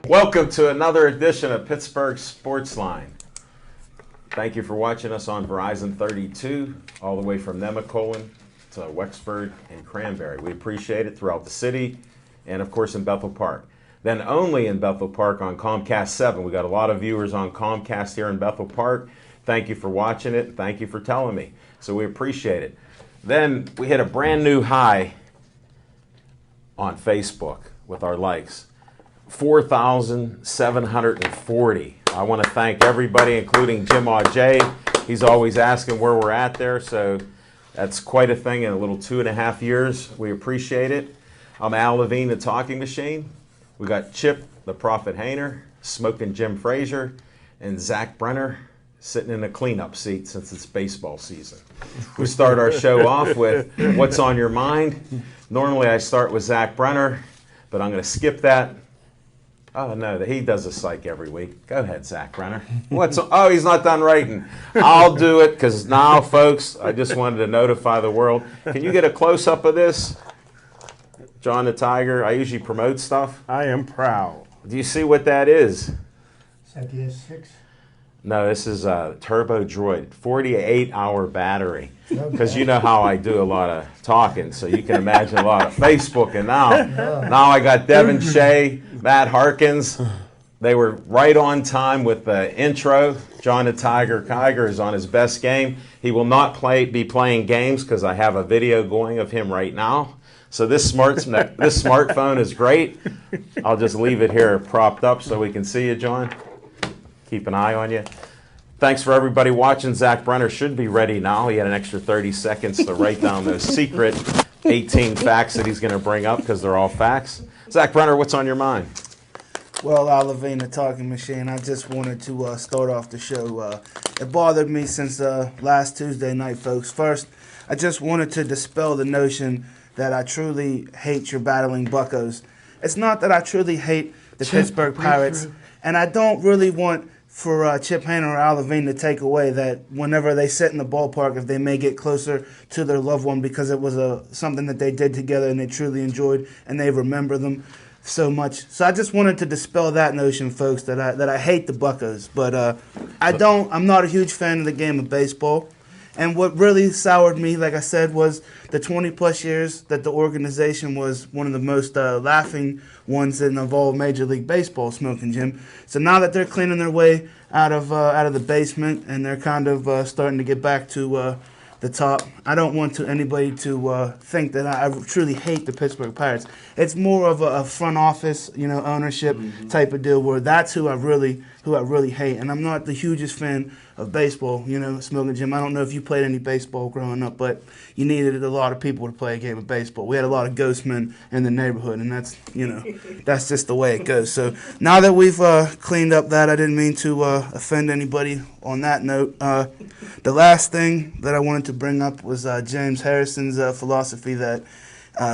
Welcome to another edition of Pittsburgh Sportsline. Thank you for watching us on Verizon 32, all the way from Nemacolin to Wexford and Cranberry. We appreciate it throughout the city and, of course, in Bethel Park. Then only in Bethel Park on Comcast 7. We got a lot of viewers on Comcast here in Bethel Park. Thank you for watching it. Thank you for telling me. So we appreciate it. Then we hit a brand new high on Facebook with our likes. 4,740. I want to thank everybody, including Jim Auger. He's always asking where we're at there, so that's quite a thing in a little 2.5 years. We appreciate it. I'm Al Levine, the talking machine. We got Chip, the Prophet Hayner, Smoking Jim Frazier, and Zach Brenner sitting in a cleanup seat since it's baseball season. We start our show off with What's on Your Mind. Normally I start with Zach Brenner, but I'm going to skip that. Oh, no, he does a psych every week. Go ahead, Zach Brenner. Oh, he's not done writing. I'll do it because now, folks, I just wanted to notify the world. Can you get a close-up of this? John the Tiger, I usually promote stuff. I am proud. Do you see what that is? Is that the S6? No, this is a Turbo Droid, 48-hour battery. Because you know how I do a lot of talking, so you can imagine a lot of Facebook. And now I got Devin Shea, Matt Harkins. They were right on time with the intro. John the Tiger is on his best game. He will not be playing games because I have a video going of him right now. So this smartphone is great. I'll just leave it here propped up so we can see you, John. Keep an eye on you. Thanks for everybody watching. Zach Brenner should be ready now. He had an extra 30 seconds to write down those secret 18 facts that he's going to bring up because they're all facts. Zach Brenner, what's on your mind? Well, Al Levine, the talking machine, I just wanted to start off the show. It bothered me since last Tuesday night, folks. First, I just wanted to dispel the notion that I truly hate your battling buccos. It's not that I truly hate the Pittsburgh Pirates, and I don't really want for Chip Hayner or Al Levine to take away that whenever they sit in the ballpark, if they may get closer to their loved one because it was something that they did together and they truly enjoyed and they remember them so much. So I just wanted to dispel that notion, folks, that I hate the Buccos. But I'm not a huge fan of the game of baseball. And what really soured me, like I said, was the 20-plus years that the organization was one of the most laughing ones in of all Major League Baseball, Smoking Jim. So now that they're cleaning their way out of the basement and they're kind of starting to get back to the top, I don't want anybody to think that I truly hate the Pittsburgh Pirates. It's more of a front office, ownership type of deal where that's who I really hate. And I'm not the hugest fan of baseball, Smoking Jim. I don't know if you played any baseball growing up, but you needed a lot of people to play a game of baseball. We had a lot of ghost men in the neighborhood, and that's just the way it goes. So now that we've cleaned up that, I didn't mean to offend anybody on that note. The last thing that I wanted to bring up was James Harrison's philosophy that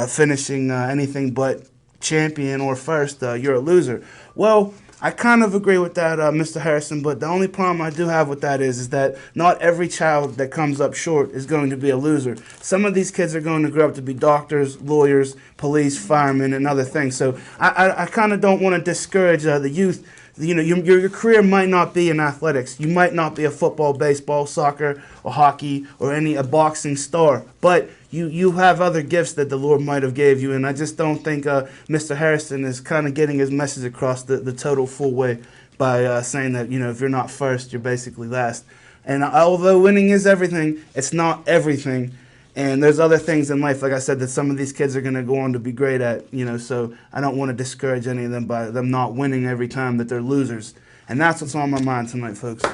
finishing anything but champion or first, you're a loser. Well, I kind of agree with that, Mr. Harrison, but the only problem I do have with that is that not every child that comes up short is going to be a loser. Some of these kids are going to grow up to be doctors, lawyers, police, firemen, and other things. So I kind of don't want to discourage the youth. Your career might not be in athletics. You might not be a football, baseball, soccer, or hockey, or a boxing star. But you have other gifts that the Lord might have gave you, and I just don't think Mr. Harrison is kind of getting his message across the total full way by saying that, if you're not first, you're basically last. And although winning is everything, it's not everything. And there's other things in life, like I said, that some of these kids are going to go on to be great at, so I don't want to discourage any of them by them not winning every time that they're losers. And that's what's on my mind tonight, folks.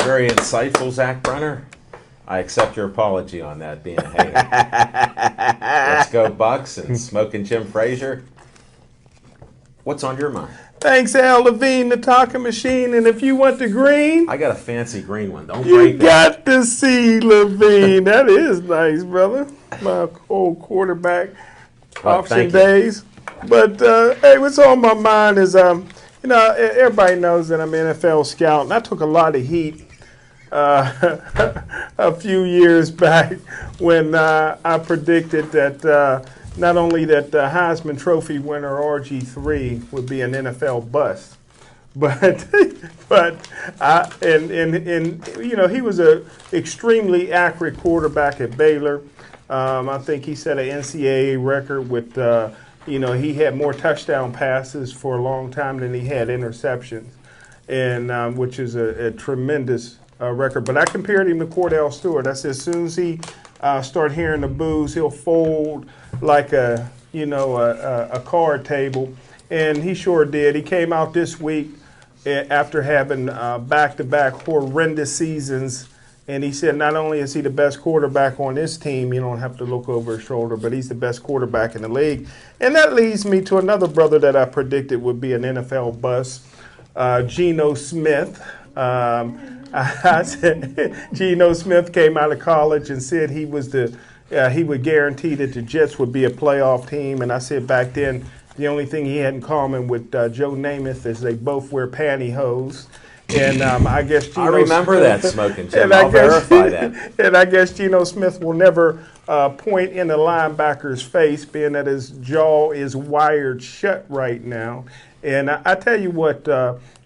Very insightful, Zach Brenner. I accept your apology on that being a hater. Let's go Bucks and Smoking Jim Frazier. What's on your mind? Thanks, Al Levine, the talking machine. And if you want the green, I got a fancy green one. Don't you break that. got to see Levine. That is nice, brother. My old quarterback option thank you. days. But hey, what's on my mind is everybody knows that I'm an NFL scout, and I took a lot of heat a few years back when I predicted that not only that the Heisman Trophy winner RG3 would be an NFL bust, but he was a extremely accurate quarterback at Baylor. I think he set an NCAA record with he had more touchdown passes for a long time than he had interceptions, and which is a tremendous record. But I compared him to Cordell Stewart. I said as soon as he start hearing the boos, he'll fold like a card table, and he sure did. He came out this week after having back-to-back horrendous seasons, and he said not only is he the best quarterback on this team, you don't have to look over his shoulder, but he's the best quarterback in the league. And that leads me to another brother that I predicted would be an NFL bust, Geno Smith. I said Geno Smith came out of college and said he was he would guarantee that the Jets would be a playoff team. And I said back then the only thing he had in common with Joe Namath is they both wear pantyhose. And I guess Geno I remember Smith, that, Smoking Jim. I'll verify that. And I guess Geno Smith will never point in the linebacker's face, being that his jaw is wired shut right now. And I tell you what,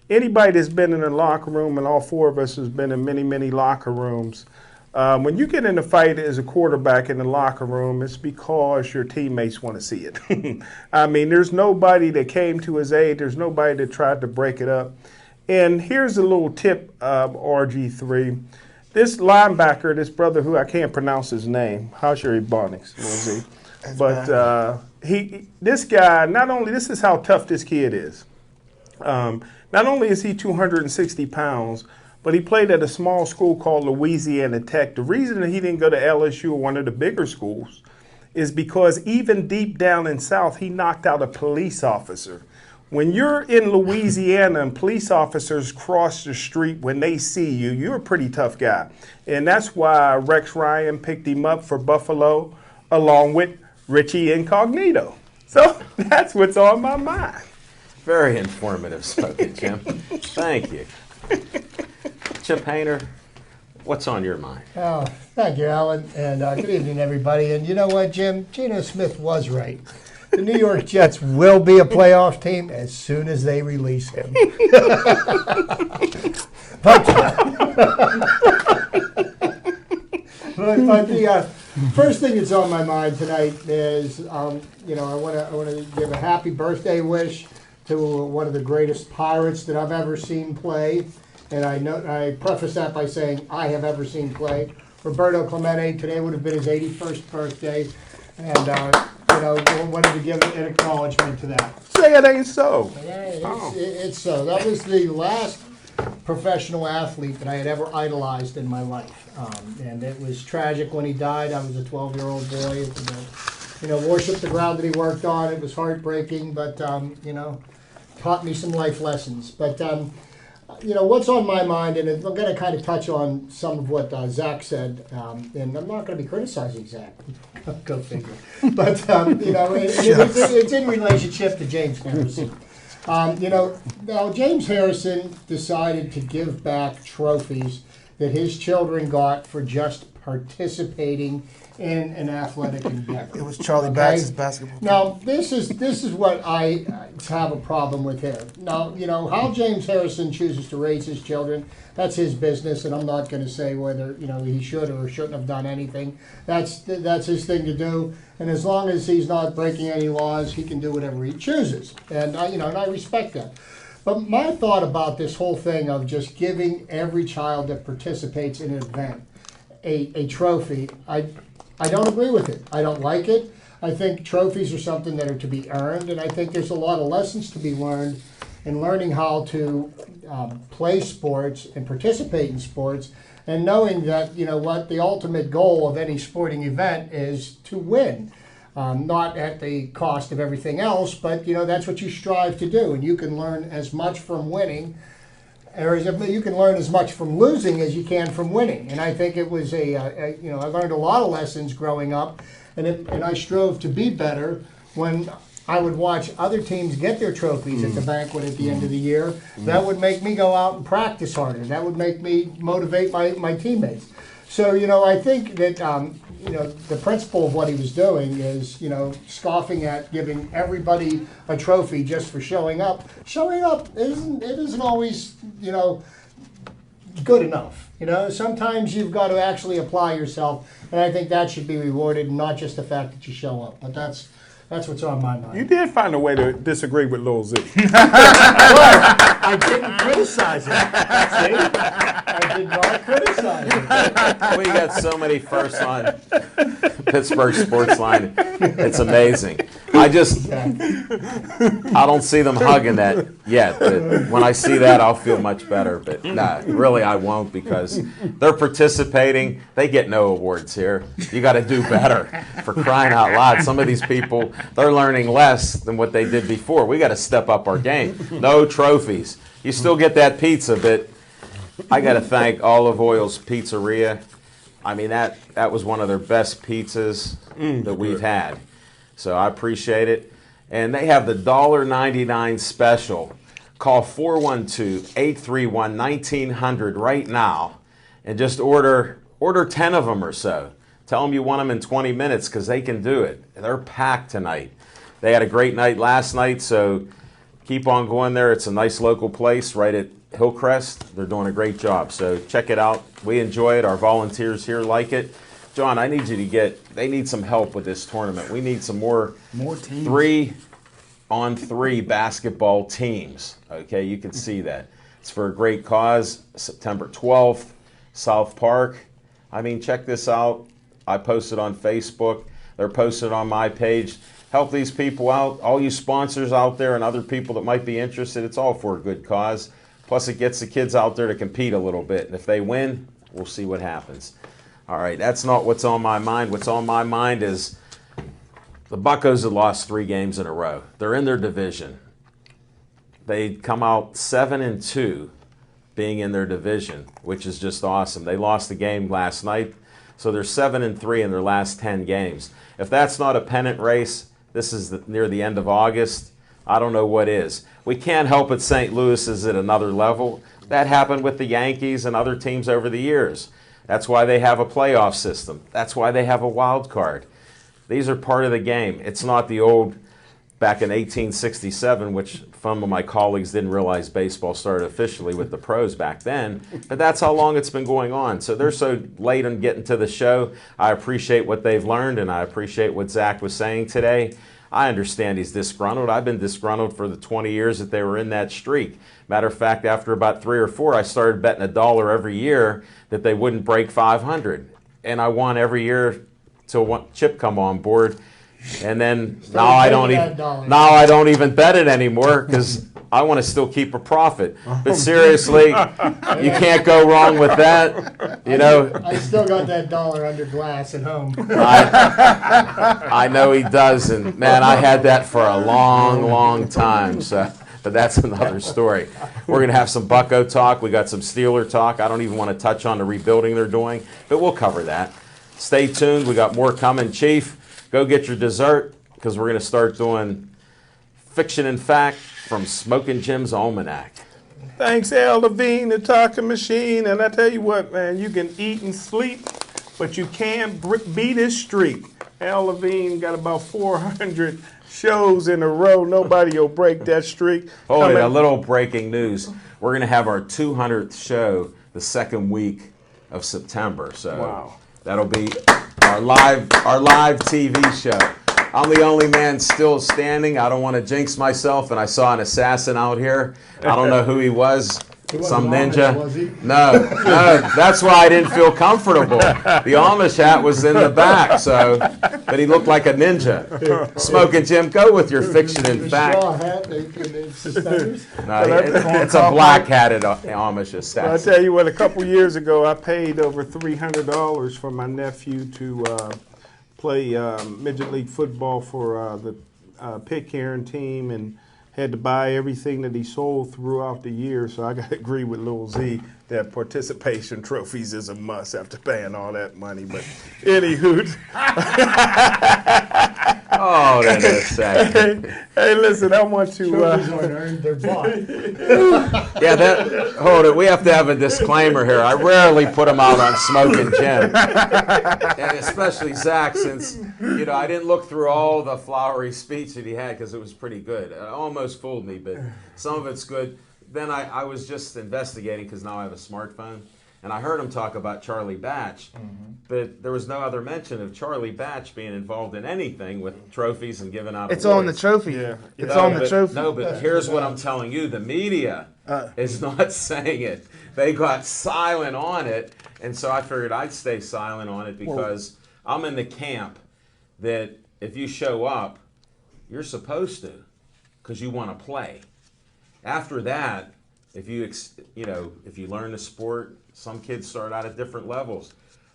anybody that's been in a locker room, and all four of us has been in many, many locker rooms, when you get in a fight as a quarterback in the locker room, it's because your teammates want to see it. I mean, there's nobody that came to his aid. There's nobody that tried to break it up. And here's a little tip of RG3. This linebacker, this brother who I can't pronounce his name, how's your Ebonics, Lindsay? But this guy, this is how tough this kid is. Not only is he 260 pounds, but he played at a small school called Louisiana Tech. The reason that he didn't go to LSU or one of the bigger schools is because even deep down in South, he knocked out a police officer. When you're in Louisiana and police officers cross the street when they see you, you're a pretty tough guy. And that's why Rex Ryan picked him up for Buffalo along with Richie Incognito. So that's what's on my mind. Very informative, Smoking Jim. Thank you. Chip Hayner, what's on your mind? Oh, thank you, Alan, and good evening, everybody. And you know what, Jim? Geno Smith was right. The New York Jets will be a playoff team as soon as they release him. but the first thing that's on my mind tonight is, I want to give a happy birthday wish to one of the greatest Pirates that I've ever seen play. And I preface that by saying I have ever seen play. Roberto Clemente, today would have been his 81st birthday. And, wanted to give an acknowledgement to that. Say it ain't so. Yeah, it's so. That was the last professional athlete that I had ever idolized in my life. And it was tragic when he died. I was a 12-year-old boy. Worshiped the ground that he worked on. It was heartbreaking, but, taught me some life lessons. But, what's on my mind, and I'm going to kind of touch on some of what Zach said, and I'm not going to be criticizing Zach. Go figure. But, it's in relationship to James Harrison. Now James Harrison decided to give back trophies that his children got for just participating in an athletic endeavor. It was Charlie Batch's basketball team. Now, this is what I have a problem with here. Now, how James Harrison chooses to raise his children, that's his business, and I'm not going to say whether, he should or shouldn't have done anything. That's his thing to do, and as long as he's not breaking any laws, he can do whatever he chooses. And I respect that. But my thought about this whole thing of just giving every child that participates in an event a trophy, I don't agree with it. I don't like it. I think trophies are something that are to be earned, and I think there's a lot of lessons to be learned in learning how to play sports and participate in sports, and knowing that, the ultimate goal of any sporting event is to win. not at the cost of everything else, but that's what you strive to do, and you can learn as much from winning, or you can learn as much from losing as you can from winning. And I think it was I learned a lot of lessons growing up, and I strove to be better when I would watch other teams get their trophies at the banquet at the end of the year. That would make me go out and practice harder. That would make me motivate my teammates. So, I think that, the principle of what he was doing is, scoffing at giving everybody a trophy just for showing up. Showing up isn't always, good enough. Sometimes you've got to actually apply yourself, and I think that should be rewarded, not just the fact that you show up. But that's what's on my mind. You did find a way to disagree with Lil Z. I didn't criticize it. See? I did not criticize it. We got so many firsts on Pittsburgh Sportsline. It's amazing. I don't see them hugging that yet. But when I see that, I'll feel much better. But nah, really, I won't, because they're participating. They get no awards here. You got to do better, for crying out loud. Some of these people, they're learning less than what they did before. We got to step up our game. No trophies. You still get that pizza, but I got to thank Olive Oil's Pizzeria. I mean, that was one of their best pizzas that we've had. So I appreciate it. And they have the $1.99 special. Call 412-831-1900 right now and just order 10 of them or so. Tell them you want them in 20 minutes, because they can do it. They're packed tonight. They had a great night last night, so keep on going there. It's a nice local place right at Hillcrest. They're doing a great job, so check it out. We enjoy it. Our volunteers here like it. John, I need you to they need some help with this tournament. We need some more teams. 3-on-3 basketball teams. Okay, you can see that. It's for a great cause. September 12th, South Park. I mean, check this out. I posted on Facebook. They're posted on my page. Help these people out. All you sponsors out there and other people that might be interested, it's all for a good cause. Plus, it gets the kids out there to compete a little bit. And if they win, we'll see what happens. All right, that's not what's on my mind. What's on my mind is the Buccos have lost 3 games in a row. They're in their division. They come out 7-2 being in their division, which is just awesome. They lost the game last night, so they're 7-3 in their last 10 games. If that's not a pennant race, this is near the end of August, I don't know what is. We can't help it St. Louis is at another level. That happened with the Yankees and other teams over the years. That's why they have a playoff system. That's why they have a wild card. These are part of the game. It's not the old, back in 1867, which some of my colleagues didn't realize baseball started officially with the pros back then, but that's how long it's been going on. So they're so late on getting to the show. I appreciate what they've learned, and I appreciate what Zach was saying today. I understand he's disgruntled. I've been disgruntled for the 20 years that they were in that streak. Matter of fact, after about 3 or 4, I started betting $1 every year that they wouldn't break 500. And I won every year till Chip come on board. And then now I don't even bet it anymore, because I want to still keep a profit. But seriously, you can't go wrong with that. I still got that $1 under glass at home. I know he does, and man, I had that for a long, long time. So, but that's another story. We're going to have some Bucco talk. We got some Steeler talk. I don't even want to touch on the rebuilding they're doing, but we'll cover that. Stay tuned. We got more coming. Chief, go get your dessert, because we're going to start doing Fiction and Fact from Smoking Jim's Almanac. Thanks, Al Levine, the talking machine. And I tell you what, man, you can eat and sleep, but you can't beat this streak. Al Levine got about 400 shows in a row. Nobody will break that streak. Oh, a little breaking news. We're going to have our 200th show the second week of September. So wow. That'll be our live TV show. I'm the only man still standing. I don't want to jinx myself, and I saw an assassin out here. I don't know who he was. Some ninja. Amish, was he? No, that's why I didn't feel comfortable. The Amish hat was in the back, but he looked like a ninja. Smoking Jim, go with your fiction and fact. It's a black-hatted Amish assassin. Well, I tell you what, a couple years ago, I paid over $300 for my nephew to play Midget League football for the Pitcairn team and had to buy everything that he sold throughout the year. So I got to agree with Lil Z that participation trophies is a must after paying all that money. But anywho. Oh, that is sad. Hey, listen, I want to. Trophies aren't earned, they're bought. Yeah, hold it. We have to have a disclaimer here. I rarely put them out on Smoking Jim, and especially Zach, since I didn't look through all the flowery speech that he had because it was pretty good. It almost fooled me, but some of it's good. Then I was just investigating because now I have a smartphone, and I heard him talk about Charlie Batch, but there was no other mention of Charlie Batch being involved in anything with trophies and giving out It's awards. on the trophy. Yeah. It's on the trophy. No, but here's what I'm telling you. The media is not saying it. They got silent on it, and so I figured I'd stay silent on it because I'm in the camp that if you show up, you're supposed to because you want to play. After that, if you learn the sport, some kids start out at different levels.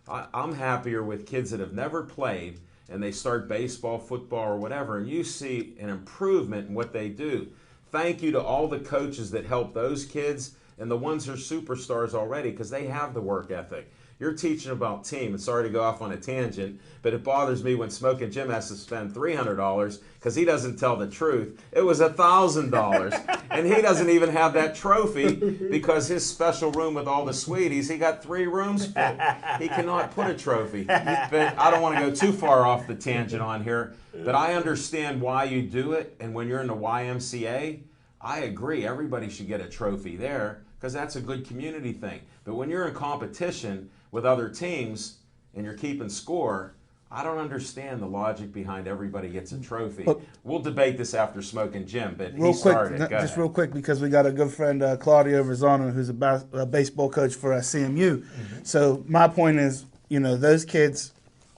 I'm happier with kids that have never played and they start baseball, football, or whatever, and you see an improvement in what they do. Thank you to all the coaches that help those kids and the ones who are superstars already because they have the work ethic. You're teaching about team, and sorry to go off on a tangent, but it bothers me when Smoking Jim has to spend $300 because he doesn't tell the truth. It was $1,000, and he doesn't even have that trophy because his special room with all the sweeties, he got 3 rooms full. He cannot put a trophy. But I don't want to go too far off the tangent on here, but I understand why you do it, and when you're in the YMCA, I agree. Everybody should get a trophy there because that's a good community thing. But when you're in competition with other teams and you're keeping score, I don't understand the logic behind everybody gets a trophy. We'll debate this after Smoking Jim, but he started. Go ahead. Real quick, because we got a good friend, Claudio Verzano, who's a baseball coach for CMU. So my point is, those kids,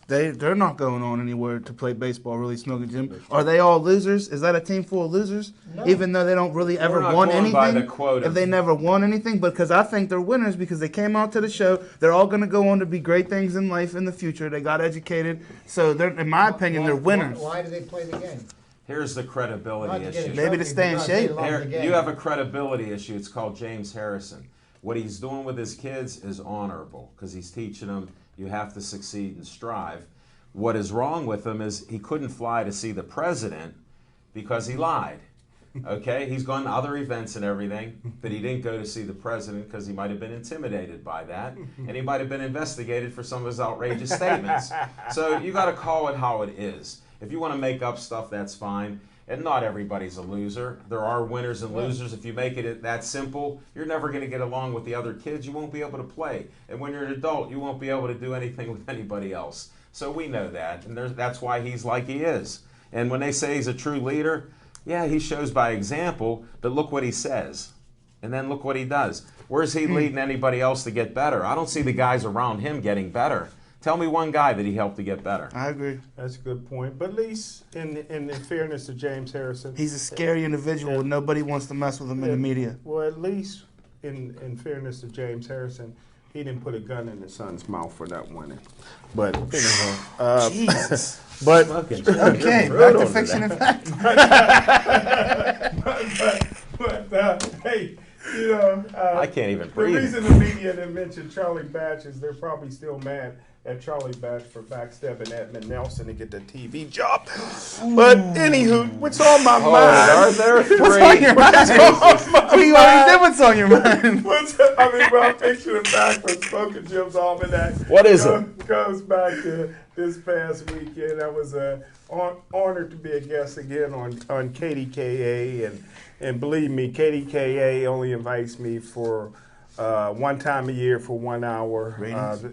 they're not going on anywhere to play baseball, really, Smoking Jim. Are they all losers? Is that a team full of losers? No. Even though they don't really ever not won going anything? by the quota. If they never won anything? Because I think they're winners because they came out to the show. They're all going to go on to be great things in life in the future. They got educated. So, in my opinion, they're winners. Why do they play the game? Here's the credibility issue. Maybe to stay in shape. You have a credibility issue. It's called James Harrison. What he's doing with his kids is honorable because he's teaching them you have to succeed and strive. What is wrong with him is he couldn't fly to see the president because he lied. Okay? He's gone to other events and everything, but he didn't go to see the president because he might have been intimidated by that, and he might have been investigated for some of his outrageous statements. So you got to call it how it is. If you want to make up stuff, that's fine. And not everybody's a loser. There are winners and losers. If you make it that simple, you're never going to get along with the other kids. You won't be able to play. And when you're an adult, you won't be able to do anything with anybody else. So we know that, and that's why he's like he is. And when they say he's a true leader, yeah, he shows by example, but look what he says. And then look what he does. Where's he leading anybody else to get better? I don't see the guys around him getting better. Tell me one guy that he helped to get better. I agree. That's a good point. But at least, in fairness to James Harrison, He's a scary individual and nobody wants to mess with him in the media. well, at least in fairness to James Harrison, he didn't put a gun in his son's mouth for not winning. But Jesus. but Okay, back to fiction and fact. hey, I can't even the breathe. reason the media didn't mention Charlie Batch is they're probably still mad at Charlie Batch for backstabbing Edmund Nelson to get the TV job. But anywho, what's on my mind? Are there 3? What's on your mind? We already did what's on your mind. I'm picturing back from Smoking Jim's Almanac. What is it? Goes back to this past weekend. I was honored to be a guest again on KDKA, and believe me, KDKA only invites me for one time a year for 1 hour.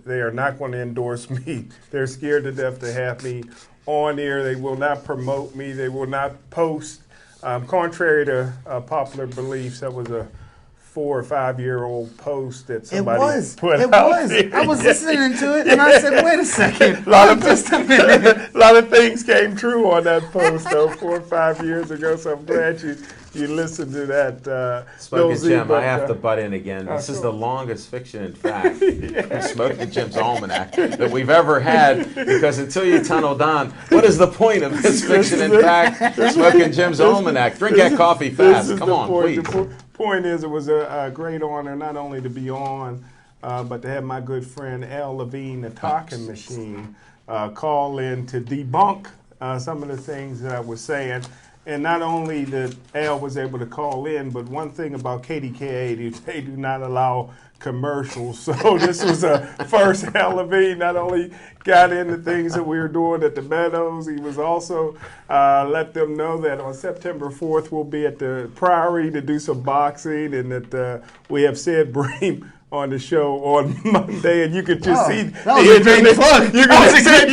They are not going to endorse me. They're scared to death to have me on air. They will not promote me. They will not post. Contrary to popular beliefs, that was a 4 or 5 year old post that It somebody was. put It out was. there. I was listening to it, and I said, "Wait a second. Just a minute." A lot of things came true on that post though 4 or 5 years ago. So I'm glad you listened to that. Smoking Bill Z, Jim, but, I have to butt in again. This is the longest fiction in fact from Smoking Jim's Almanac that we've ever had, because until you tunnel down, what is the point of this fiction in fact, Smoking Jim's Almanac? Drink that coffee fast. Come on, please. The point is, it was a great honor not only to be on, but to have my good friend Al Levine, the talking machine, call in to debunk some of the things that I was saying. And not only that Al was able to call in, but one thing about KDKA, they do not allow commercials. So this was a first. Al Levine not only got into things that we were doing at the Meadows, he was also let them know that on September 4th we'll be at the Priory to do some boxing, and that we have Sid Bream on the show on Monday, and you could just see that was a great plug. You That was can a see, great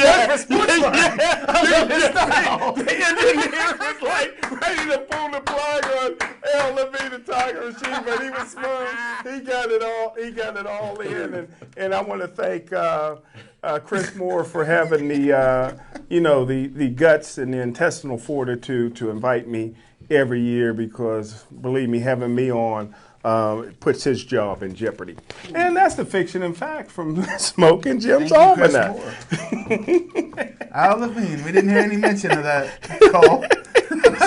the engineer was like ready to pull the plug on Al Levine, the Tiger Machine, but he was smooth. He got it all. He got it all in, and I want to thank Chris Moore for having the guts and the intestinal fortitude to invite me every year, because believe me, having me on puts his job in jeopardy. And that's the fiction and fact from Smoking Jim's Almanac. Al Levine, we didn't hear any mention of that call.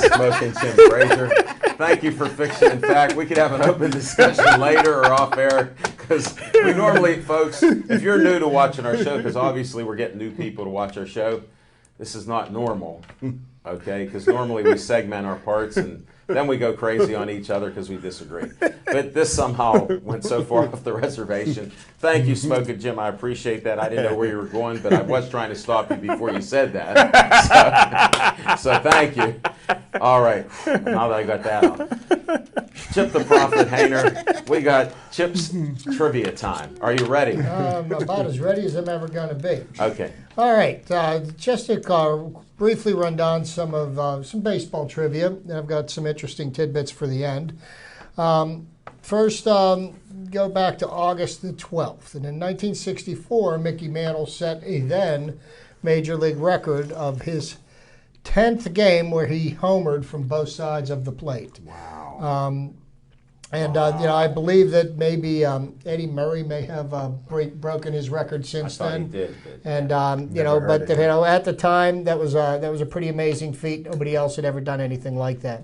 Smoking Jim Frazier. Thank you for fiction and fact. We could have an open discussion later or off air, because we normally, folks, if you're new to watching our show, because obviously we're getting new people to watch our show, this is not normal, okay? Because normally we segment our parts and then we go crazy on each other because we disagree. But this somehow went so far off the reservation. Thank you, Smoking Jim. I appreciate that. I didn't know where you were going, but I was trying to stop you before you said that. So thank you. All right. Now that I got that out. Chip the Prophet Hainer, we got Chip's trivia time. Are you ready? I'm about as ready as I'm ever going to be. Okay. All right, just to briefly run down some baseball trivia. And I've got some interesting tidbits for the end. First, go back to August the 12th. And in 1964, Mickey Mantle set a then Major League record of his 10th game where he homered from both sides of the plate. Wow. I believe that maybe Eddie Murray may have broken his record since then. He did. And at the time that was a pretty amazing feat. Nobody else had ever done anything like that.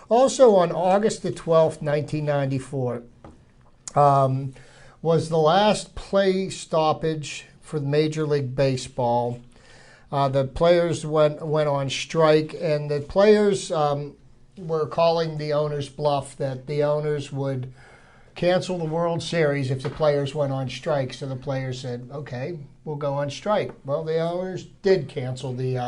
Also on August the 12th, 1994, was the last play stoppage for Major League Baseball. The players went on strike, and the players were calling the owners' bluff that the owners would cancel the World Series if the players went on strike. So the players said, okay, we'll go on strike. Well, the owners did cancel the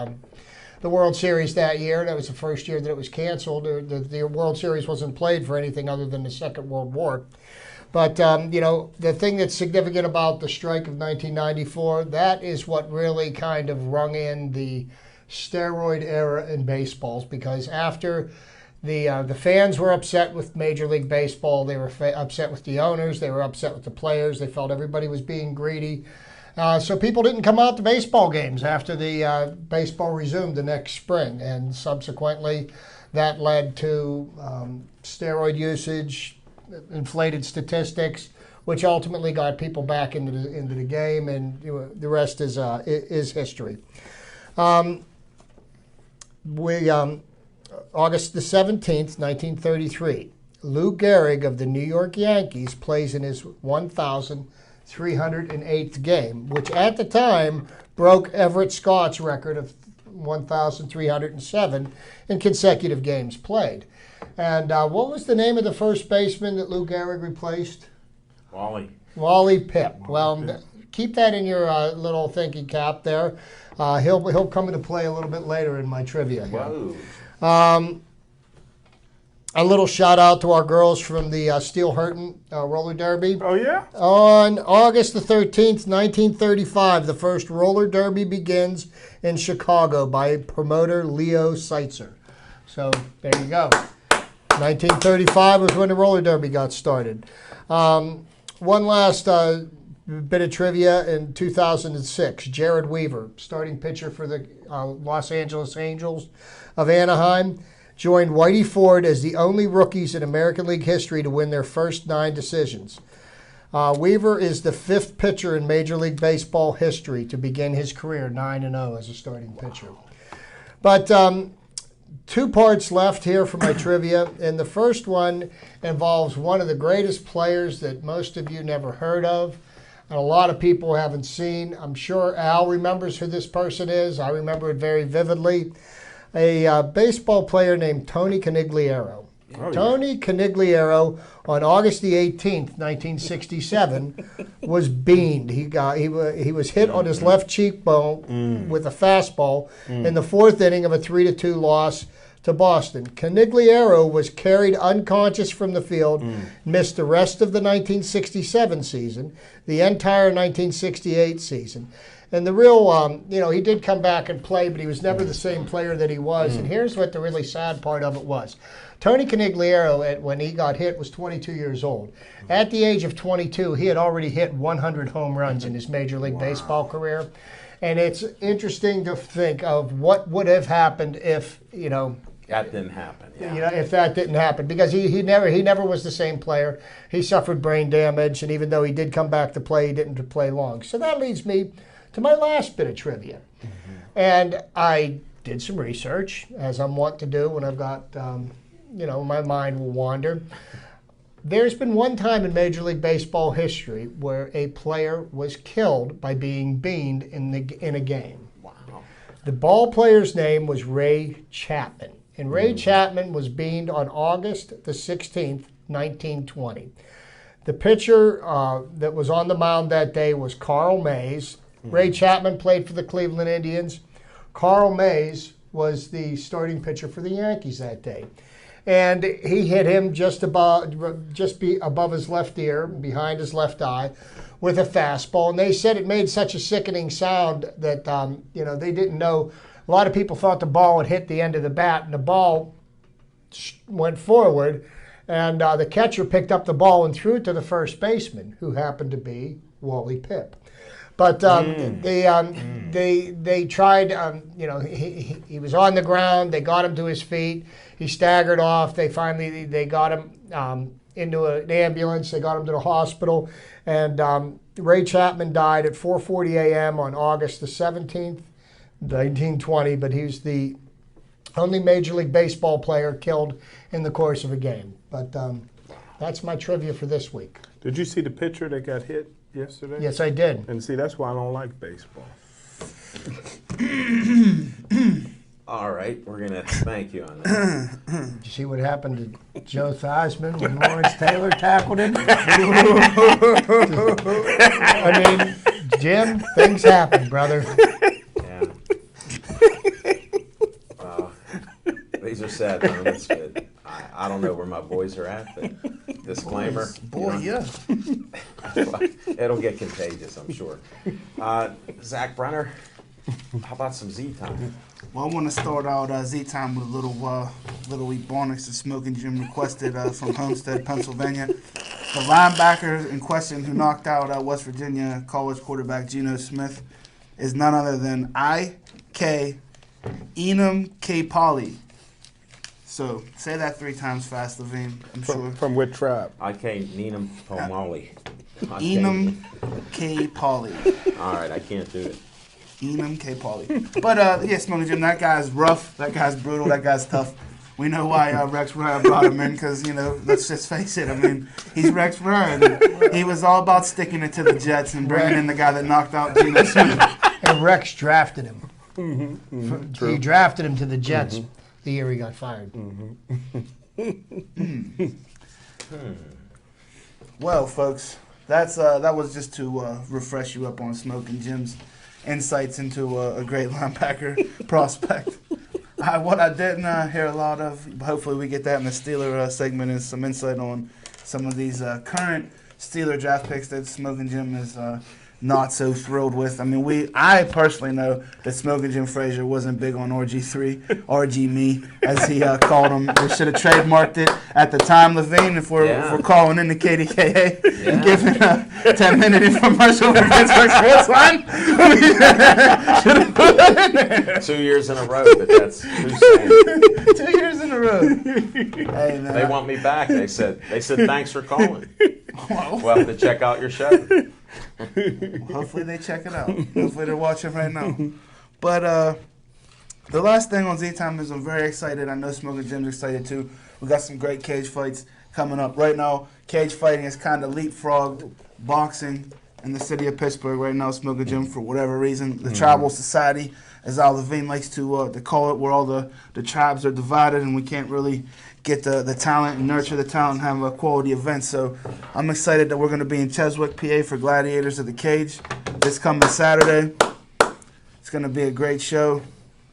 World Series that year. That was the first year that it was canceled. The World Series wasn't played for anything other than the Second World War. But, the thing that's significant about the strike of 1994, that is what really kind of rung in the steroid era in baseballs, because after the fans were upset with Major League Baseball, they were upset with the owners, they were upset with the players, they felt everybody was being greedy. So people didn't come out to baseball games after the baseball resumed the next spring, and subsequently that led to steroid usage, inflated statistics, which ultimately got people back into the game, and the rest is history. August the 17th, 1933, Lou Gehrig of the New York Yankees plays in his 1,308th game, which at the time broke Everett Scott's record of 1,307 in consecutive games played. And what was the name of the first baseman that Lou Gehrig replaced? Wally Pipp. Well, keep that in your little thinking cap there. He'll come into play a little bit later in my trivia here. Whoa. A little shout out to our girls from the Steel Hurton roller derby. Oh, yeah? On August the 13th, 1935, the first roller derby begins in Chicago by promoter Leo Seitzer. So there you go. 1935 was when the roller derby got started. One last bit of trivia. In 2006, Jared Weaver, starting pitcher for the Los Angeles Angels of Anaheim, joined Whitey Ford as the only rookies in American League history to win their first 9 decisions. Weaver is the 5th pitcher in Major League Baseball history to begin his career 9-0 as a starting pitcher. But 2 parts left here for my trivia, and the first one involves one of the greatest players that most of you never heard of, and a lot of people haven't seen. I'm sure Al remembers who this person is. I remember it very vividly. A baseball player named Tony Conigliaro. Tony Conigliaro, on August the 18th, 1967, was beamed. He was hit on his left cheekbone with a fastball in the 4th inning of a 3-2 loss to Boston. Conigliaro was carried unconscious from the field, missed the rest of the 1967 season, the entire 1968 season. And the real, he did come back and play, but he was never the same player that he was. And here's what the really sad part of it was. Tony Conigliaro, when he got hit, was 22 years old. At the age of 22, he had already hit 100 home runs in his Major League Baseball career. And it's interesting to think of what would have happened if, That didn't happen. Yeah. If that didn't happen, because he never was the same player. He suffered brain damage, and even though he did come back to play, he didn't play long. So that leads me to my last bit of trivia. And I did some research, as I'm wont to do when I've got, my mind will wander. There's been one time in Major League Baseball history where a player was killed by being beamed in a game. Wow. The ball player's name was Ray Chapman. And Ray Chapman was beamed on August the 16th, 1920. The pitcher that was on the mound that day was Carl Mays. Ray Chapman played for the Cleveland Indians. Carl Mays was the starting pitcher for the Yankees that day. And he hit him just above his left ear, behind his left eye, with a fastball. And they said it made such a sickening sound that, they didn't know. A lot of people thought the ball had hit the end of the bat, and the ball went forward. And the catcher picked up the ball and threw it to the first baseman, who happened to be Wally Pipp. But they tried, he was on the ground. They got him to his feet. He staggered off. They got him into an ambulance. They got him to the hospital. And Ray Chapman died at 4:40 a.m. on August the 17th, 1920. But he was the only Major League Baseball player killed in the course of a game. But that's my trivia for this week. Did you see the pitcher that got hit yesterday? Yes, I did. And see, that's why I don't like baseball. All right, we're going to thank you on that. Did you see what happened to Joe Theismann when Lawrence Taylor tackled him? I mean, Jim, things happen, brother. Yeah. These are sad moments, but I don't know where my boys are at. But disclaimer. Boy, yeah. It'll get contagious, I'm sure. Zach Brenner, how about some Z time? Well, I want to start out Z time with a little Ebonics the Smoking Jim requested from Homestead, Pennsylvania. The linebacker in question who knocked out West Virginia college quarterback Geno Smith is none other than I.K. Enum K. Polly. So say that 3 times fast, Levine. I'm sure. From what tribe? I.K. Neenum Pomali. Enum K. Polly. All right, I can't do it. Enum K. Polly. But yeah, Smoking Jim, that guy's rough. That guy's brutal. That guy's tough. We know why Rex Ryan brought him in because, let's just face it. I mean, he's Rex Ryan. He was all about sticking it to the Jets and bringing in the guy that knocked out Geno Smith. And Rex drafted him. He drafted him to the Jets the year he got fired. Well, folks, that was just to refresh you up on Smoking Jim's insights into a great linebacker prospect. What I didn't hear a lot of, hopefully we get that in the Steeler segment, is some insight on some of these current Steeler draft picks that Smoking Jim is not so thrilled with. I mean, I personally know that Smoking Jim Frazier wasn't big on RG3, RG me, as he called him. We should have trademarked it at the time, Levine, if we're calling in the KDKA and giving a 10-minute infomercial for Pittsburgh Sportsline. Should have put that in there. 2 years in a row, but that's who's saying. 2 years in a row. Hey, man. They want me back. They said thanks for calling. We'll have to check out your show. Hopefully they check it out. Hopefully they're watching right now. But the last thing on Z-Time is I'm very excited. I know Smoking Jim's excited too. We got some great cage fights coming up. Right now, cage fighting is kind of leapfrogged boxing in the city of Pittsburgh right now. Smoking Jim, for whatever reason, the tribal society, as Al Levine likes to call it, where all the tribes are divided and we can't really get the talent and nurture the talent and have a quality event. So I'm excited that we're going to be in Cheswick, PA for Gladiators of the Cage this coming Saturday. It's going to be a great show.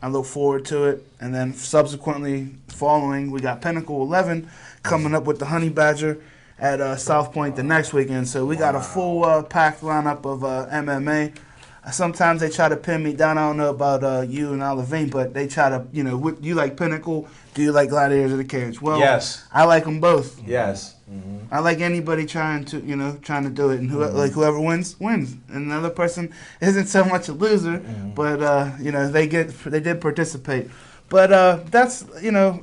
I look forward to it. And then subsequently following, we got Pinnacle 11 coming up with the Honey Badger at South Point the next weekend. So we got a full packed lineup of MMA. Sometimes they try to pin me down. I don't know about you and Al Levine, but they try to, you like Pinnacle? Do you like Gladiators of the Cage? Well, yes. I like them both. Yes. Mm-hmm. I like anybody trying to do it, and whoever wins, wins. And another person isn't so much a loser, but they did participate. But that's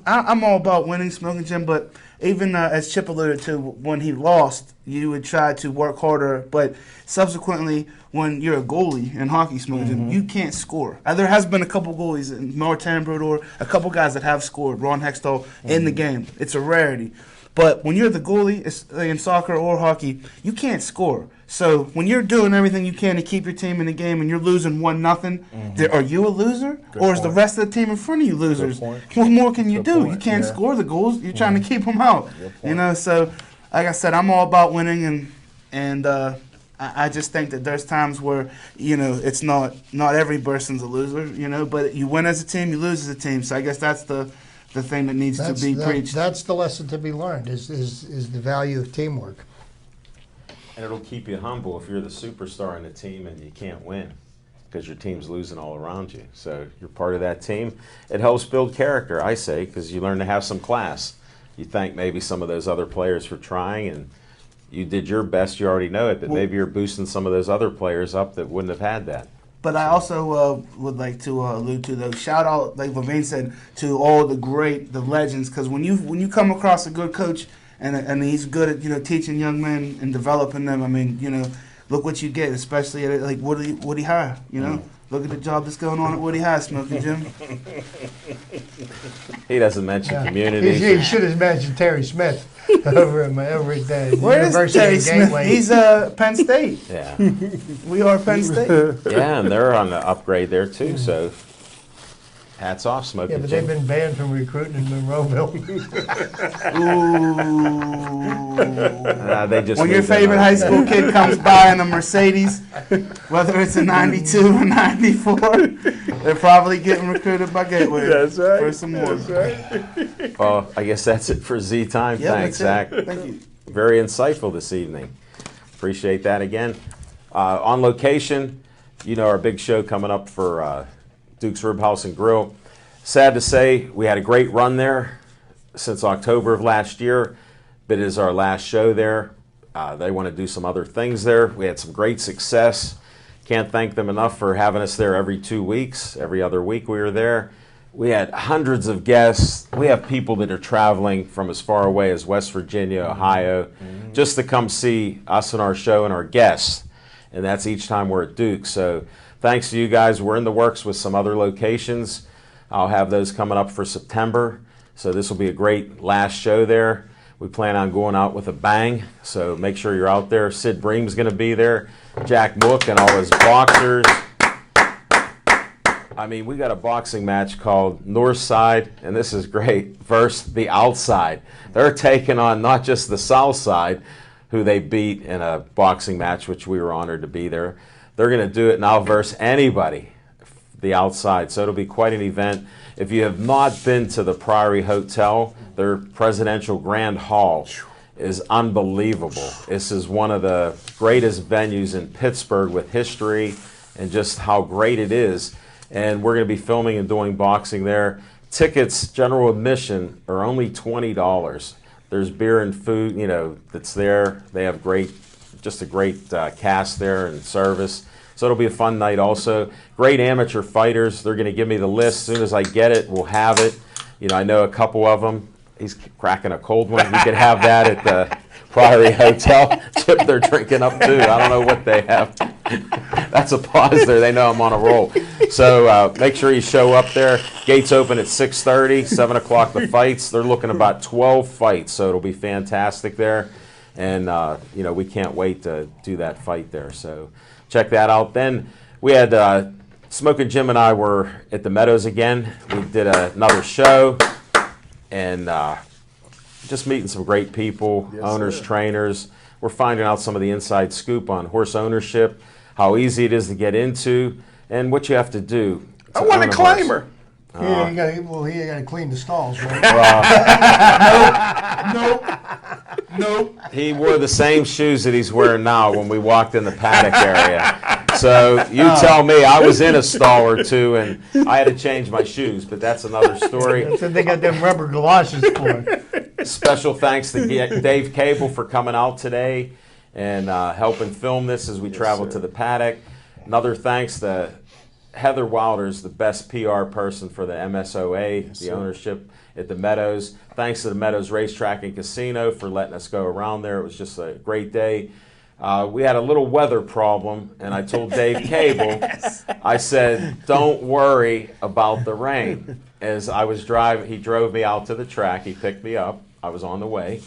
I'm all about winning, Smoking Jim. But even as Chip alluded to, when he lost, you would try to work harder. But subsequently, when you're a goalie in hockey, Smoking Jim, you can't score. There has been a couple goalies, Martin Brodeur, a couple guys that have scored, Ron Hextall, in the game. It's a rarity. But when you're the goalie in soccer or hockey, you can't score. So when you're doing everything you can to keep your team in the game and you're losing 1-0, are you a loser? Or is the rest of the team in front of you losers? What more can you do? You can't score the goals. You're trying to keep them out. So like I said, I'm all about winning, and I just think that there's times where, it's not every person's a loser, but you win as a team, you lose as a team. So I guess that's the thing that needs to be preached. That's the lesson to be learned, is the value of teamwork. And it'll keep you humble if you're the superstar in the team and you can't win because your team's losing all around you. So you're part of that team. It helps build character, I say, because you learn to have some class. You thank maybe some of those other players for trying, and you did your best. You already know it, but maybe you're boosting some of those other players up that wouldn't have had that. But I also would like to allude to, though, shout out, like Levine said, to all the legends, because when you come across a good coach and he's good at teaching young men and developing them, I mean, look what you get, especially at like Woody High, Look at the job that's going on at Woody High, Smoking Jim. He doesn't mention community. He should have mentioned Terry Smith over at the Where University is Terry of Smith? Gateway. He's Penn State. Yeah. We are Penn State. Yeah, and they're on the upgrade there too, so hats off, Smoking Yeah, but Jim. they've been banned from recruiting in Monroeville. They just When your moved in favorite on high it. school kid comes by in a Mercedes, whether it's a 92 or 94, they're probably getting recruited by Gateway. That's right. For some more. That's right. Well, I guess that's it for Z Time. Yeah, Thanks, that's Zach. it. Thank you. Very insightful this evening. Appreciate that again. On location, our big show coming up for Duke's Rib House and Grill. Sad to say, we had a great run there since October of last year, but it is our last show there. They want to do some other things there. We had some great success. Can't thank them enough for having us there every 2 weeks. Every other week we were there. We had hundreds of guests. We have people that are traveling from as far away as West Virginia, Ohio, just to come see us and our show and our guests. And that's each time we're at Duke. So thanks to you guys. We're in the works with some other locations. I'll have those coming up for September. So this will be a great last show there. We plan on going out with a bang. So make sure you're out there. Sid Bream's going to be there. Jack Mook and all his boxers. I mean, we got a boxing match called North Side, and this is great, versus the Outside. They're taking on not just the South Side, who they beat in a boxing match, which we were honored to be there. They're going to do it now versus anybody, the Outside. So it'll be quite an event. If you have not been to the Priory Hotel, their Presidential Grand Hall is unbelievable. This is one of the greatest venues in Pittsburgh with history and just how great it is. And we're going to be filming and doing boxing there. Tickets, general admission, are only $20. There's beer and food, that's there. They have just a great cast there and service. So it'll be a fun night also. Great amateur fighters. They're going to give me the list. As soon as I get it, we'll have it. I know a couple of them. He's cracking a cold one. You could have that at the Priory Hotel. Chip, they're drinking up too. I don't know what they have. That's a pause there. They know I'm on a roll. So make sure you show up there. Gates open at 6:30, 7 o'clock the fights. They're looking about 12 fights, so it'll be fantastic there. And, we can't wait to do that fight there. So check that out. Then we had Smoking Jim and I were at the Meadows again. We did another show. And just meeting some great people, owners, trainers. We're finding out some of the inside scoop on horse ownership, how easy it is to get into, and what you have to do. I want a claimer. He ain't got to clean the stalls, right? Nope. He wore the same shoes that he's wearing now when we walked in the paddock area. So you tell me, I was in a stall or two, and I had to change my shoes, but that's another story. That's what they got them rubber galoshes for. Special thanks to Dave Cable for coming out today and helping film this as we travel to the paddock. Another thanks to Heather Wilder's the best PR person for the MSOA, the ownership at the Meadows. Thanks to the Meadows Racetrack and Casino for letting us go around there. It was just a great day. We had a little weather problem, and I told Dave Cable, I said, don't worry about the rain. As I was driving, he drove me out to the track. He picked me up. I was on the way,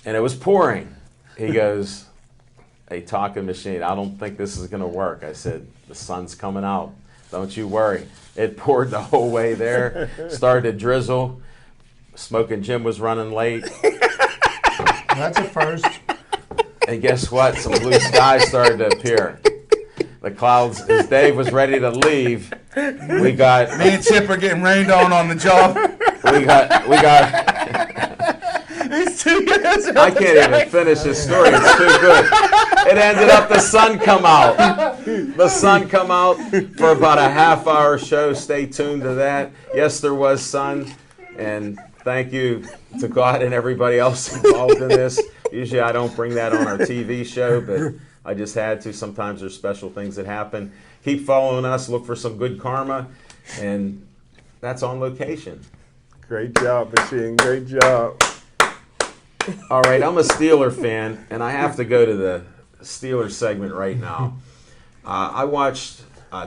and it was pouring. He goes, hey, talking machine, I don't think this is going to work. I said, the sun's coming out. Don't you worry. It poured the whole way there. Started to drizzle. Smoking Jim was running late. That's a first. And guess what? Some blue skies started to appear. The clouds, as Dave was ready to leave, we got... Me and Chip are getting rained on the job. We got... These two guys are I can't even finish this story. It's too good. It ended up the sun come out. The sun come out for about a half-hour show. Stay tuned to that. Yes, there was sun. And thank you to God and everybody else involved in this. Usually I don't bring that on our TV show, but I just had to. Sometimes there's special things that happen. Keep following us. Look for some good karma. And that's on location. Great job, Machine. Great job. All right, I'm a Steeler fan, and I have to go to the Steelers segment right now. I watched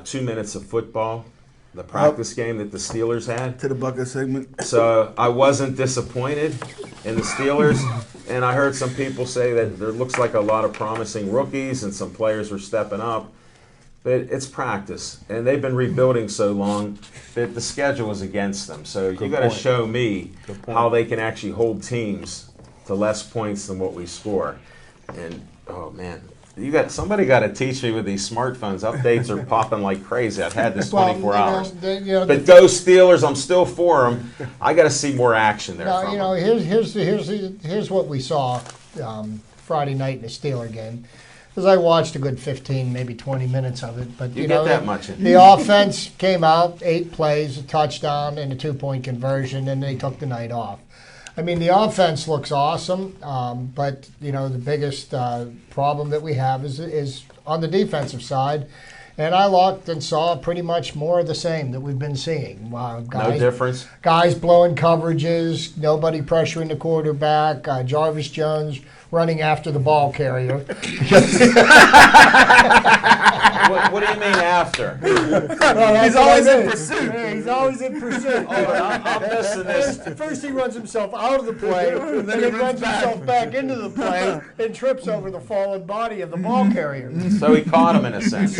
2 minutes of football, the practice game that the Steelers had. To the bucket segment. So I wasn't disappointed in the Steelers, and I heard some people say that there looks like a lot of promising rookies and some players were stepping up. But it's practice, and they've been rebuilding so long that the schedule is against them. So you got to show me how they can actually hold teams to less points than what we score. And oh man, somebody got to teach me with these smartphones. Updates are popping like crazy. I've had this 24 hours. But go Steelers! I'm still for them. I got to see more action there. Now, here's what we saw Friday night in the Steeler game. Because I watched a good 15, maybe 20 minutes of it, but you get that much. The offense came out, 8 plays, a touchdown, and a 2-point conversion, and they took the night off. I mean, the offense looks awesome, but the biggest problem that we have is on the defensive side. And I looked and saw pretty much more of the same that we've been seeing. No difference. Guys blowing coverages, nobody pressuring the quarterback, Jarvis Jones running after the ball carrier. What do you mean after? He's always in pursuit. Yeah, he's always in pursuit. I'm missing this. First he runs himself out of the play, and then he runs himself back into the play and trips over the fallen body of the ball carrier. So he caught him in a sense.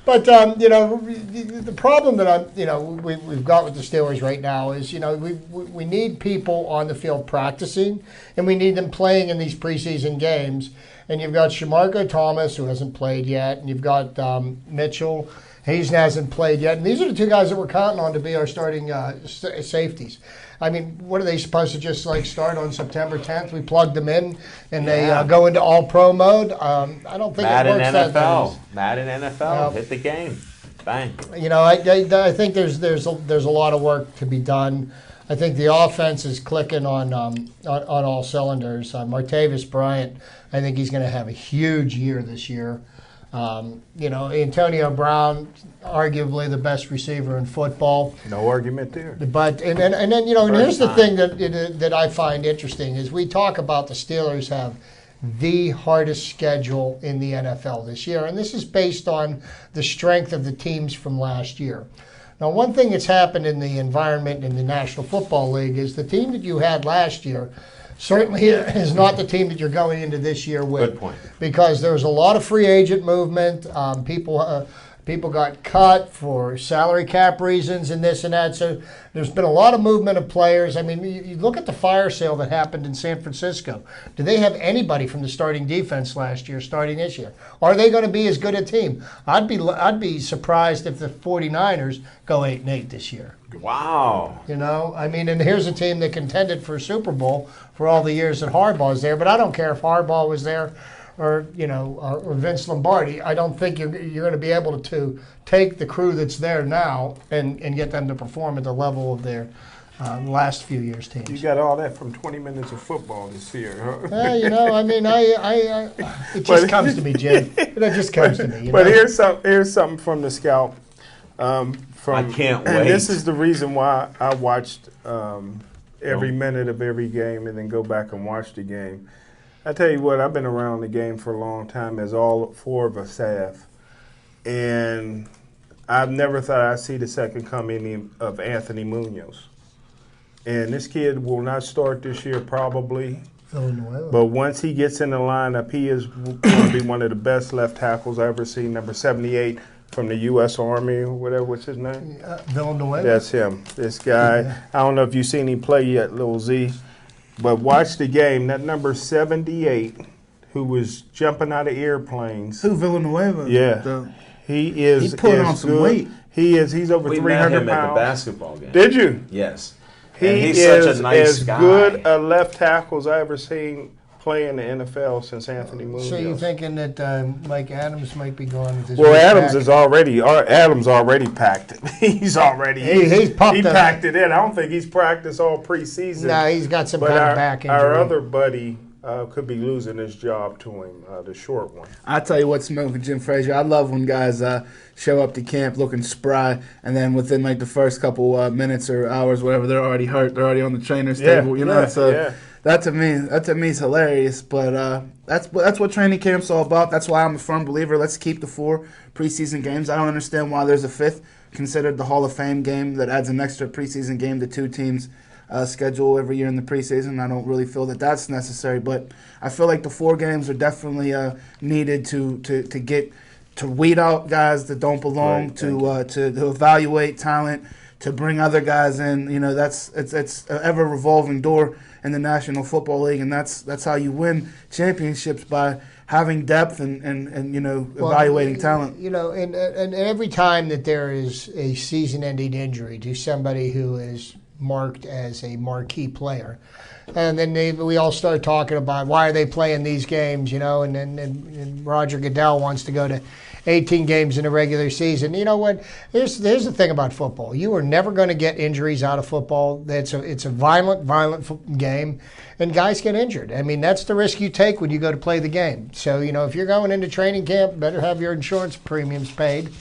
But the problem that we've got with the Steelers right now is we need people on the field practicing, and we need them playing in these preseason games. And you've got Shamarko Thomas, who hasn't played yet, and you've got Mitchell Hayes hasn't played yet. And these are the two guys that we're counting on to be our starting safeties. I mean, what are they supposed to just like start on September 10th? We plug them in and they go into all-pro mode. I don't think Madden it works NFL. that way. Madden NFL. Hit the game. Bang. You know, I think there's a lot of work to be done. I think the offense is clicking on all cylinders. Martavis Bryant, I think he's going to have a huge year this year. You know, Antonio Brown, arguably the best receiver in football. No argument there. But and then you know, and here's the thing that I find interesting is we talk about the Steelers have the hardest schedule in the NFL this year, and this is based on the strength of the teams from last year. Now, one thing that's happened in the environment in the National Football League is the team that you had last year certainly is not the team that you're going into this year with. Good point. Because there's a lot of free agent movement. People got cut for salary cap reasons and this and that. So there's been a lot of movement of players. I mean, you look at the fire sale that happened in San Francisco. Do they have anybody from the starting defense last year starting this year? Are they going to be as good a team? I'd be surprised if the 49ers go 8-8 this year. Wow. You know, I mean, and here's a team that contended for a Super Bowl for all the years that Harbaugh was there. But I don't care if Harbaugh was there or, you know, or Vince Lombardi. I don't think you're going to be able to take the crew that's there now and get them to perform at the level of their last few years' teams. You got all that from 20 minutes of football this year, huh? Yeah, you know, I mean, it just comes to me, Jim. It just comes to me. But here's something from the scout. I can't wait. And this is the reason why I watched every minute of every game and then go back and watch the game. I tell you what, I've been around the game for a long time as all four of us have. And I've never thought I'd see the second coming of Anthony Munoz. And this kid will not start this year probably. But once he gets in the lineup, he is going to be one of the best left tackles I've ever seen, number 78 from the U.S. Army or whatever. What's his name? Villanueva. That's him. This guy. Yeah. I don't know if you've seen him play yet, Lil Z. But watch the game. That number 78, who was jumping out of airplanes. Who, Villanueva? Yeah. He is. He put on some good. Weight. He is. He's over 300 pounds. We met him at the basketball game. Did you? Yes. He's such a nice as guy. Good a left tackle as I ever seen play in the NFL since Anthony Munoz. So you're thinking that Mike Adams might be gone with his Adams is already packed it. He's already he packed it in. I don't think he's practiced all preseason. No, he's got some kind of back injury. Our other buddy could be losing his job to him, the short one. I tell you what, smoking Jim Frazier. I love when guys show up to camp looking spry, and then within like the first couple minutes or hours, whatever, they're already hurt. They're already on the trainer's table. You know, so that to me is hilarious. But that's what training camp's all about. That's why I'm a firm believer. Let's keep the 4 preseason games. I don't understand why there's a 5th considered the Hall of Fame game that adds an extra preseason game to 2 teams. Schedule every year in the preseason. I don't really feel that that's necessary, but I feel like the 4 games are definitely needed to weed out guys that don't belong, right, to evaluate talent, to bring other guys in. You know, it's an ever revolving door in the National Football League, and that's how you win championships, by having depth and you know, evaluating talent. You know, and every time that there is a season-ending injury to somebody who is marked as a marquee player, and then we all start talking about why are they playing these games, you know, and Roger Goodell wants to go to 18 games in a regular season. You know what? Here's the thing about football. You are never going to get injuries out of football. It's a violent game, and guys get injured. I mean, that's the risk you take when you go to play the game. So, you know, if you're going into training camp, better have your insurance premiums paid.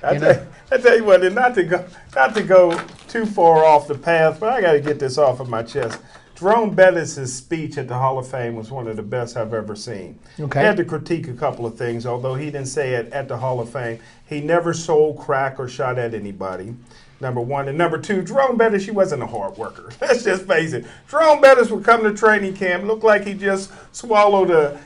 I tell you what, and not to go too far off the path, but I got to get this off of my chest. Jerome Bettis' speech at the Hall of Fame was one of the best I've ever seen. Okay. I had to critique a couple of things, although he didn't say it at the Hall of Fame. He never sold crack or shot at anybody, number one. And number two, Jerome Bettis, he wasn't a hard worker. Let's just face it. Jerome Bettis would come to training camp, look like he just swallowed a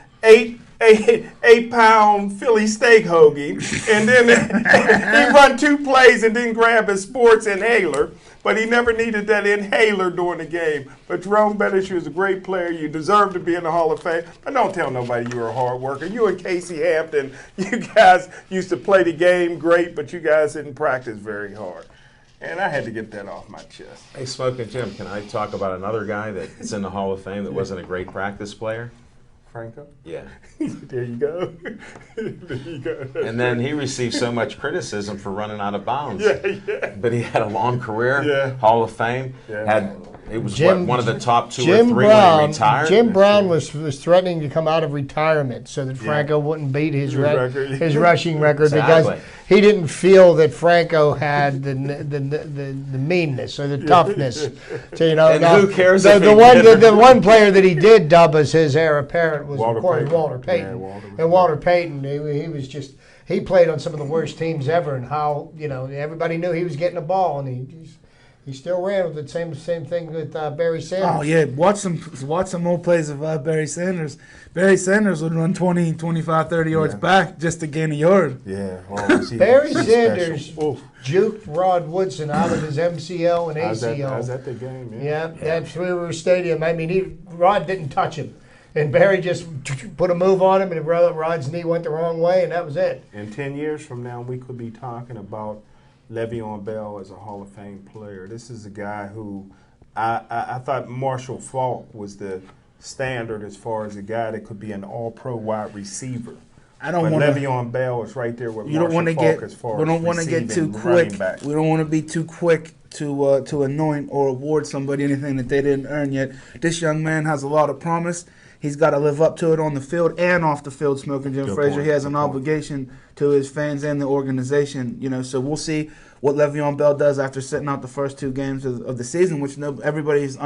8-pound Philly steak hoagie, and then he run 2 plays and then grab his sports inhaler. but he never needed that inhaler during the game. But Jerome Bettis, you was a great player. You deserve to be in the Hall of Fame. But don't tell nobody you were a hard worker. You and Casey Hampton, you guys used to play the game great, but you guys didn't practice very hard. And I had to get that off my chest. Hey, Smoking Jim, can I talk about another guy that's in the Hall of Fame that wasn't a great practice player? Franco? Yeah. There you go. There you go. And then he received so much criticism for running out of bounds. Yeah. But he had a long career, Yeah. Hall of Fame. Yeah. It was Jim- one of the top 2 or Jim 3 Brown, when he retired. Jim Brown was threatening to come out of retirement so that Franco wouldn't beat his record. his rushing record Exactly. because he didn't feel that Franco had the meanness or the toughness. So, you know, And now, who cares the, if the he one did? the one player that he did dub as his heir apparent was Walter of course Payton. Walter Payton. Yeah, Walter was and Walter Payton, he was just. He played on some of the worst teams ever, and how everybody knew he was getting a ball, and he still ran with the same thing with Barry Sanders. Oh yeah, watch some old plays of Barry Sanders. Barry Sanders would run 20, 25, 30 yards back just to gain a yard. Yeah. Barry Sanders juked Rod Woodson out of his MCL and I was ACL. at the game. Yeah, that's River Stadium. I mean, Rod didn't touch him, and Barry just put a move on him, and Rod's knee went the wrong way, and that was it. And 10 years from now, we could be talking about Le'Veon Bell as a Hall of Fame player. This is a guy who I thought Marshall Faulk was the standard as far as a guy that could be an all-pro wide receiver. I don't But want to. Le'Veon Bell is right there with You don't Marshall want to Faulk get. as far We don't as want to get too receiving running quick. back. We don't want to be too quick to anoint or award somebody anything that they didn't earn yet. This young man has a lot of promise. He's got to live up to it on the field and off the field. Smoking Jim Good Frazier. point, He has good an point. obligation to his fans and the organization. So we'll see what Le'Veon Bell does after sitting out the first 2 games of the season, which everybody's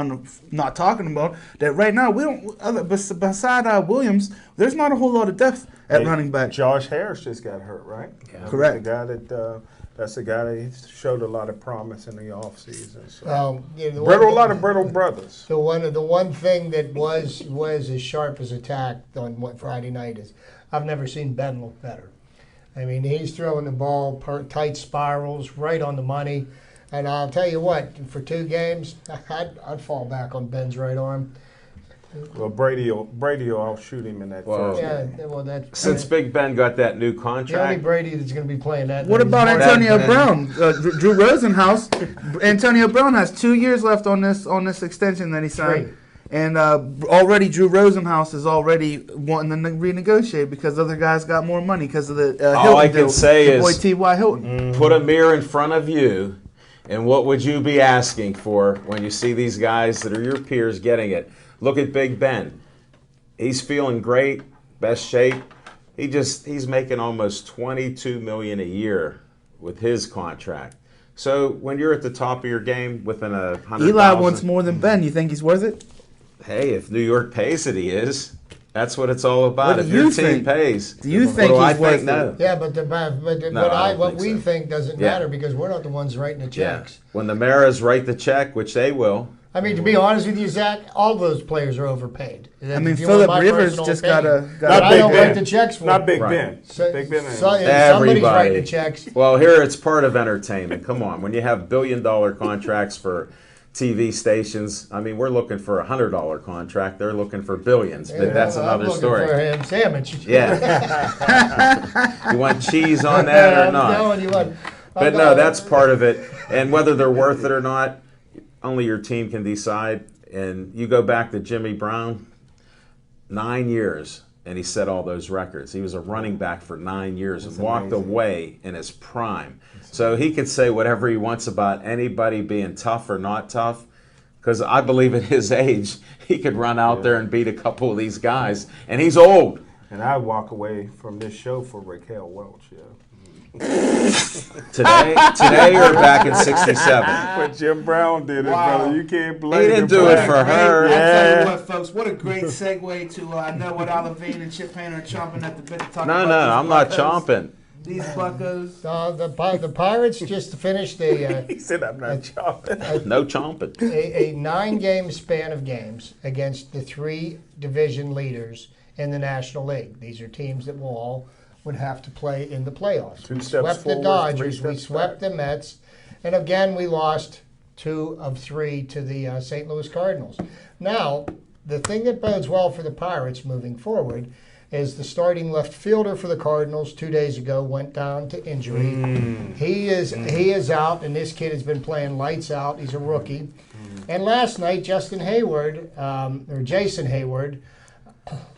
not talking about. That right now we don't. Beside Williams, there's not a whole lot of depth at Hey, running back. Josh Harris just got hurt, right? Yeah. Correct. That's the guy that showed a lot of promise in the offseason. So. A lot of brittle brothers. The one thing that was as sharp as attack on Friday night is I've never seen Ben look better. I mean, he's throwing the ball tight spirals right on the money, and I'll tell you what, for 2 games, I'd fall back on Ben's right arm. Well, Brady will outshoot him in that first game. Yeah, well, that's Since Big Ben got that new the only contract, Brady that's going to be playing that. What night is about Mark Antonio Ben. Brown? Drew Rosenhaus. Antonio Brown has 2 years left on this extension that he signed. 3. And already Drew Rosenhaus is already wanting to renegotiate because other guys got more money because of the Hilton All I can deal. say Your is- boy T.Y. Hilton. put a mirror in front of you, and what would you be asking for when you see these guys that are your peers getting it? Look at Big Ben. He's feeling great, best shape. He's making almost $22 million a year with his contract. So when you're at the top of your game within 100,000, Eli wants more than Ben. You think he's worth it? Hey, if New York pays it, he is. That's what it's all about. What do If you your team think? pays, Do you what think do I he's worth think? No. Yeah, but No, I don't what think we so. think doesn't Yeah. matter because we're not the ones writing the Yeah. checks. When the Maras write the check, which they will. I mean, to be honest with you, Zach, all those players are overpaid. I mean, If you Phillip want my Rivers personal just opinion. got Not I Big don't Ben. write the checks for Not them. Big Right. Ben. So, Big Ben. somebody's Everybody. writing the checks. Well, here it's part of entertainment. Come on, when you have billion-dollar contracts for TV stations, I mean, we're looking for a $100 contract. They're looking for billions, but that's I'm another looking story. For him sandwich. Yeah. You want cheese on that or I'm not? telling you what. But no, that's part of it. And whether they're worth it or not, only your team can decide. And you go back to Jimmy Brown, 9 years, and he set all those records. He was a running back for 9 years and walked away in his prime. So he could say whatever he wants about anybody being tough or not tough, because I believe at his age, he could run out there and beat a couple of these guys. And he's old. And I walk away from this show for Raquel Welch, yeah. Today or back in 67? But Jim Brown did it, Wow. brother. You can't blame He didn't him do for it that. for her. I tell Yeah. you what, folks, what a great segue to I know what Olivine and Chip Payne are chomping at the bit to talk No, about no, these I'm not Buccos. chomping. These Buccos. The Pirates just finished a He said, I'm not chopping. No chomping. 9-game span of games against the 3 division leaders in the National League. These are teams that would have to play in the playoffs. 2 We steps swept the forward, 3 Dodgers, we steps swept back. the Mets, and again we lost 2 of 3 to the St. Louis Cardinals. Now, the thing that bodes well for the Pirates moving forward is the starting left fielder for the Cardinals 2 days ago went down to injury. He is out, and this kid has been playing lights out. He's a rookie. And last night, Jason Hayward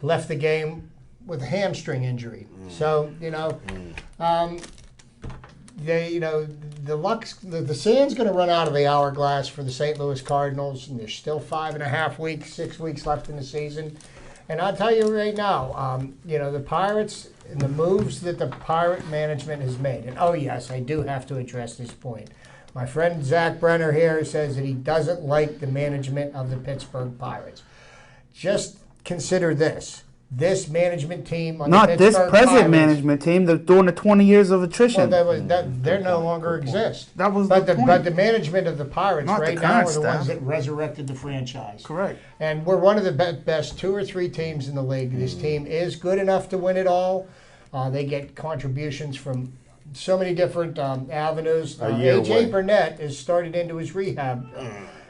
left the game with a hamstring injury. So the sand's going to run out of the hourglass for the St. Louis Cardinals, and there's still 5.5 weeks, 6 weeks left in the season. And I'll tell you right now, the Pirates and the moves that the Pirate management has made. And, oh, yes, I do have to address this point. My friend Zach Brenner here says that he doesn't like the management of the Pittsburgh Pirates. Just consider this. This management team on Not the this Pittsburgh present Pirates, management team. They're during the 20 years of attrition. well, they no longer exist. That was but the point. But the management of the Pirates Not the right now current are the ones staff. that resurrected the franchise. Correct. And we're one of the best 2 or 3 teams in the league. This team is good enough to win it all. They get contributions from so many different avenues. A.J. Burnett is started into his rehab.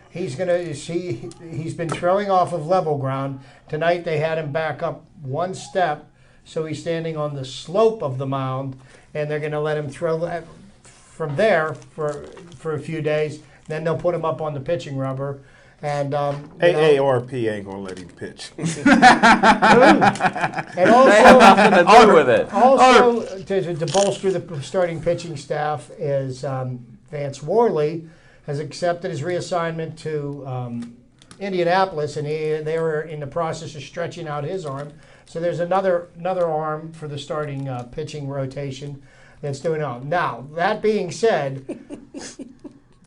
He's been throwing off of level ground. Tonight they had him back up 1 step, so he's standing on the slope of the mound, and they're going to let him throw from there for a few days. Then they'll put him up on the pitching rubber. And AARP ain't gonna let him pitch. And also, Nothing to do with it. Also, to bolster the starting pitching staff is Vance Worley has accepted his reassignment to Indianapolis, and they were in the process of stretching out his arm. So there's another arm for the starting pitching rotation that's doing it. Now, that being said,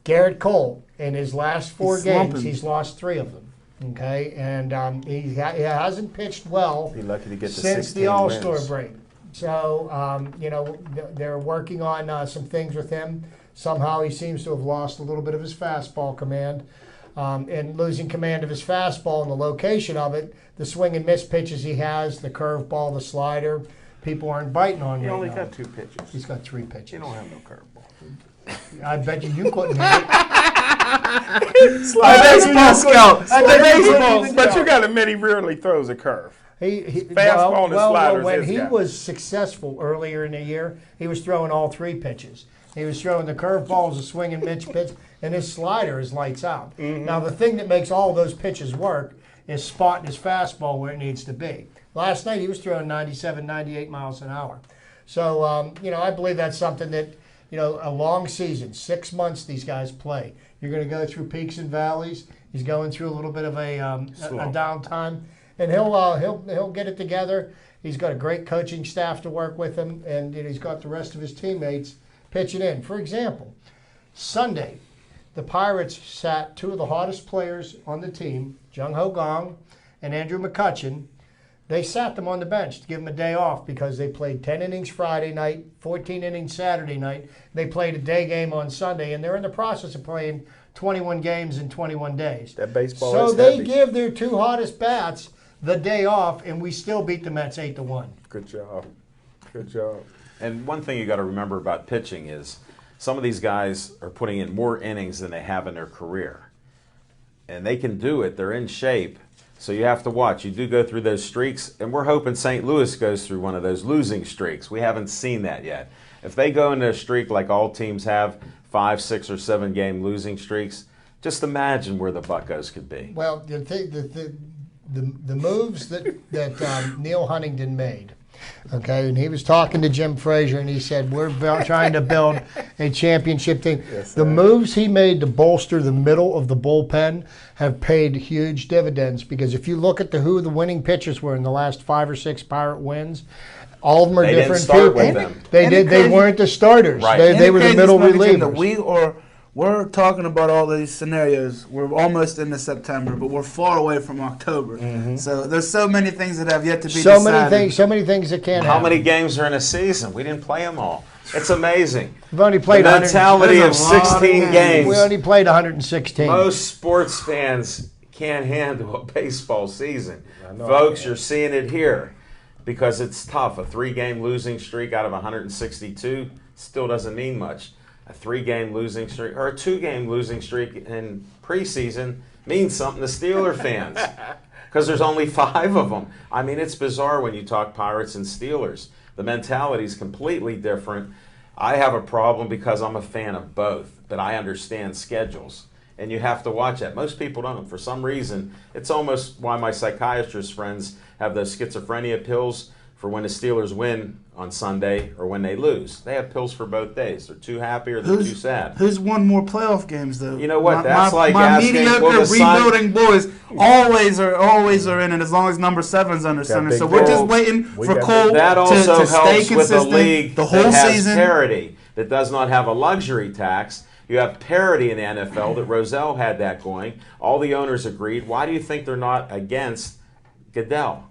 Garrett Cole, in his last 4 games, he's lost 3 of them. Okay, and he hasn't pitched well Be lucky to get to since 16 the All-Star wins. break. So, they're working on some things with him. Somehow he seems to have lost a little bit of his fastball command. And losing command of his fastball and the location of it, the swing and miss pitches he has, the curveball, the slider, people aren't biting on He right only now. got 2 pitches. He's got 3 pitches. He don't have no curveball. I bet you couldn't hit it. Baseball scout. But you got to admit he rarely throws a curve. Fastball and his sliders, when his he guy. was successful earlier in the year, he was throwing all 3 pitches. He was throwing the curveball as a swing and miss pitch, and his slider is lights out. Mm-hmm. Now, the thing that makes all those pitches work is spotting his fastball where it needs to be. Last night, he was throwing 97, 98 miles an hour. So, I believe that's something that, a long season, 6 months these guys play. You're going to go through peaks and valleys. He's going through a little bit of a downtime, and he'll get it together. He's got a great coaching staff to work with him, and he's got the rest of his teammates pitching in. For example, Sunday, the Pirates sat 2 of the hottest players on the team, Jung Ho Gong and Andrew McCutchen. They sat them on the bench to give them a day off because they played 10 innings Friday night, 14 innings Saturday night. They played a day game on Sunday, and they're in the process of playing 21 games in 21 days. That baseball So is they heavy. give their 2 hottest bats the day off, and we still beat the Mets 8-1. Good job. Good job. And one thing you got to remember about pitching is some of these guys are putting in more innings than they have in their career. And they can do it. They're in shape. So you have to watch. You do go through those streaks, and we're hoping St. Louis goes through one of those losing streaks. We haven't seen that yet. If they go into a streak like all teams have, 5, 6, or 7 game losing streaks, just imagine where the Buccos could be. Well, the moves that Neil Huntington made, okay, and he was talking to Jim Frazier, and he said, we're trying to build a championship team. Yes, the sir. moves he made to bolster the middle of the bullpen have paid huge dividends, because if you look at who the winning pitchers were in the last 5 or 6 Pirate wins, all of them are They didn't different start people. with them. They weren't the starters. Right. They were the middle relievers. relievers. We're talking about all these scenarios. We're almost into September, but we're far away from October. So there's so many things that have yet to be So decided. many things that can't How happen. many games are in a season? We didn't play them all. It's amazing. We've only The played 100 mentality of There's a lot of 16 games. games. We only played 116. Most sports fans can't handle a baseball season. know I Folks, can't. you're seeing it here because it's tough. A 3-game losing streak out of 162 still doesn't mean much. a 3-game losing streak or a 2-game losing streak in preseason means something to Steeler fans because there's only 5 of them. I mean, it's bizarre when you talk Pirates and Steelers. The mentality is completely different. I have a problem because I'm a fan of both, but I understand schedules. And you have to watch that. Most people don't. For some reason, it's almost why my psychiatrist friends have those schizophrenia pills for when the Steelers win on Sunday or when they lose. They have pills for both days. They're too happy or they're too sad. Who's won more playoff games though? You know what? My asking, mediocre well, rebuilding boys always are in it as long as number 7's under center. So we're just waiting for Cole that also to stay helps with a consistent league the whole that has season. parity, that does not have a luxury tax. You have parity in the NFL that Rozelle had that going. All the owners agreed. Why do you think they're not against Goodell?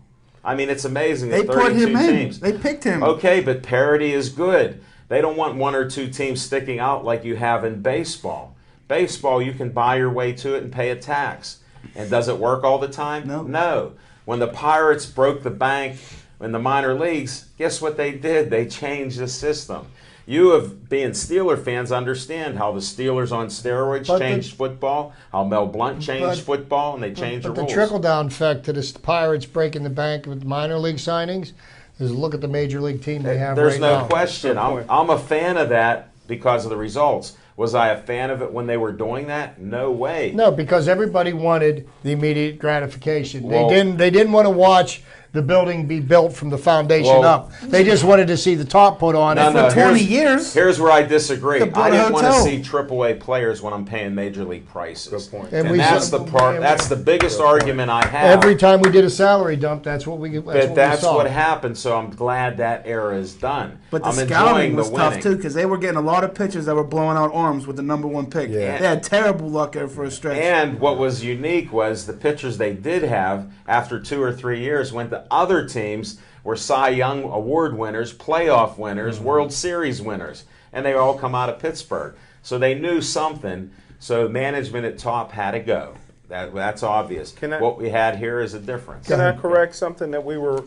I mean, it's amazing. They put him teams. in. They picked him. Okay, but parity is good. They don't want 1 or 2 teams sticking out like you have in baseball. Baseball, you can buy your way to it and pay a tax. And does it work all the time? No. No. When the Pirates broke the bank in the minor leagues, guess what they did? They changed the system. You, of being Steeler fans, understand how the Steelers on steroids changed football, how Mel Blount changed football, and they changed the rules. But the trickle-down effect to the Pirates breaking the bank with minor league signings is look at the major league team they have There's right no now. question. I'm a fan of that because of the results. Was I a fan of it when they were doing that? No way. No, because everybody wanted the immediate gratification. Well, They didn't want to watch the building be built from the foundation Well, up. They just wanted to see the top put on. No, it. no, For 20 years. Here's where I disagree. They built I a didn't want to hotel. see AAA players when I'm paying major league prices. Good point. And we that's saw- the part. That's the biggest argument I have. Every time we did a salary dump, that's what we. That's saw. what happened. So I'm glad that era is done. But the I'm scouting enjoying was the tough winning. too because they were getting a lot of pitchers that were blowing out arms with the number 1 pick. Yeah. They had terrible luck there for a stretch. And what was unique was the pitchers they did have after 2 or 3 years went to other teams were Cy Young Award winners, playoff winners, World Series winners, and they all come out of Pittsburgh. So they knew something. So management at top had to go. That's obvious. What we had here is a difference. Can I correct something that we were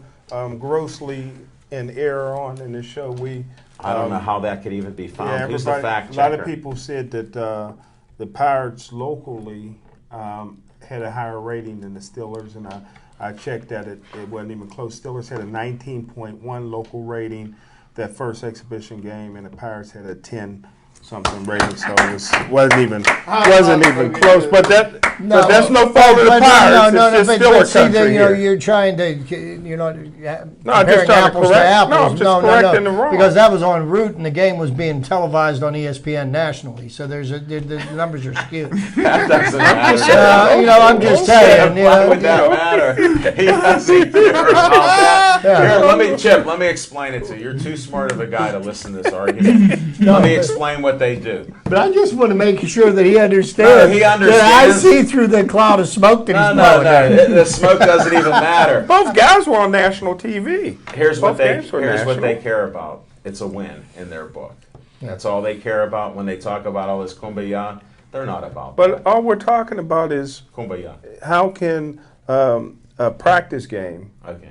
grossly in error on in the show? I don't know how that could even be found. Yeah, Who's the fact a lot checker? of people said that the Pirates locally had a higher rating than the Steelers, and I checked that it wasn't even close. Steelers had a 19.1 local rating that first exhibition game, and the Pirates had a 10-something rating, so it wasn't even close. But that's no fault of the Pirates. It's just Steeler country here. You're trying to, I'm just comparing trying to apples to correct. apples. No, I'm just correcting the wrong. Because that was on route, and the game was being televised on ESPN nationally. So the numbers are skewed. That doesn't matter. I'm just saying. Why would that matter? He doesn't care about that. Here, let me explain it to you. You're too smart of a guy to listen to this argument. Let me explain what they do. But I just want to make sure that he understands. No, he That I understands. see through the cloud of smoke that he's No, blowing. the smoke doesn't even matter. Both guys were on national TV. Here's what Both they games were national. care about. It's a win in their book. That's all they care about when they talk about all this kumbaya. They're not about But that. all we're talking about is Kumbaya. how can a practice game Okay.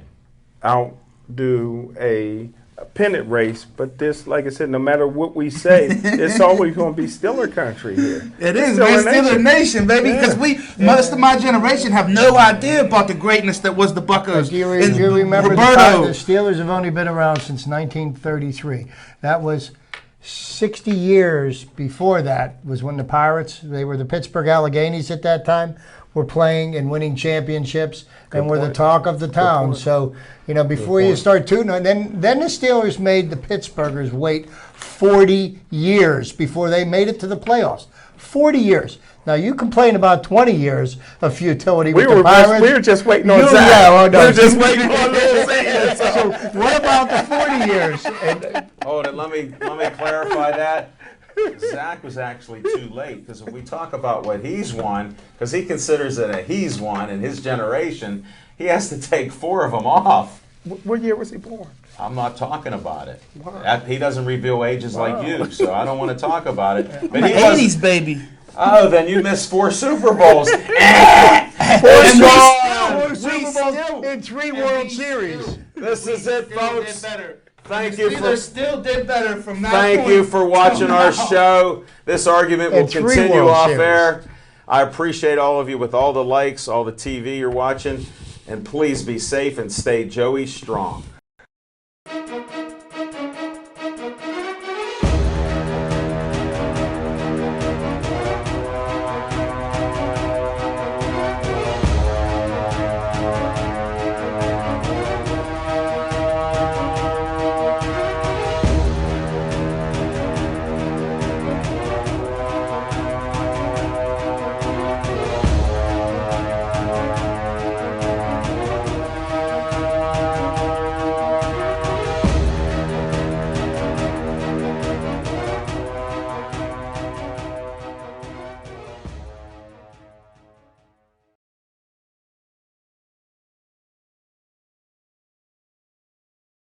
outdo a pennant race? But this, like I said, no matter what we say, it's always going to be Steeler country here. It is, man. Steeler Nation, baby. Because most of my generation have no idea about the greatness that was the Buckos. Do you remember the Roberto. Steelers have only been around since 1933. That was 60 years before that was when the Pirates, they were the Pittsburgh Alleghenies at that time, were playing and winning championships and were the talk of the town. So, before you start tooting, then the Steelers made the Pittsburghers wait 40 years before they made it to the playoffs. 40 years. Now, you complain about 20 years of futility with the Pirates. We were just waiting on Zach. We We were just waiting on Zach. So what about the 40 years? Hold it. Let me clarify that. Zach was actually too late because if we talk about what he's won, because he considers it a he's won in his generation, he has to take 4 of them off. What year was he born? I'm not talking about it. Wow. He doesn't reveal ages like you, so I don't want to talk about it. But I'm he an was. 80s baby. Oh, then you missed 4 Super Bowls. Super Bowl and 3 World Series. This is it, folks. Thank you Steelers for still did better from that thank point you for watching till our now. show. This argument will And 3 continue World off Series. air. I appreciate all of you with all the likes, all the TV you're watching, and please be safe and stay Joey strong.